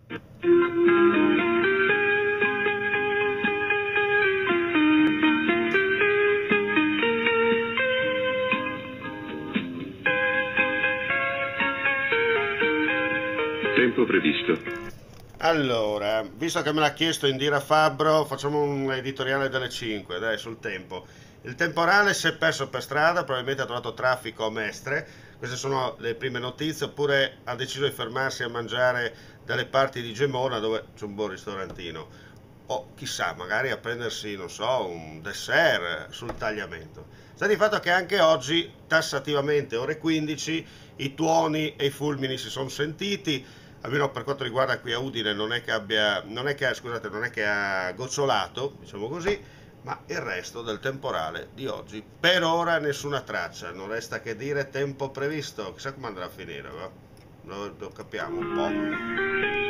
Tempo previsto. Allora, visto che me l'ha chiesto Indira Fabbro, facciamo un editoriale delle 5, dai, sul tempo. Il temporale si è perso per strada, probabilmente ha trovato traffico a Mestre. Queste sono le prime notizie, oppure ha deciso di fermarsi a mangiare dalle parti di Gemona dove c'è un buon ristorantino. O chissà, magari a prendersi, non so, un dessert sul tagliamento. Sta di fatto che anche oggi, tassativamente, ore 15, i tuoni e i fulmini si sono sentiti, almeno per quanto riguarda qui a Udine non è che abbia, non è che, scusate, non è che ha gocciolato, diciamo così, ma il resto del temporale di oggi per ora nessuna traccia, non resta che dire tempo previsto, chissà come andrà a finire, va? Lo capiamo un po'.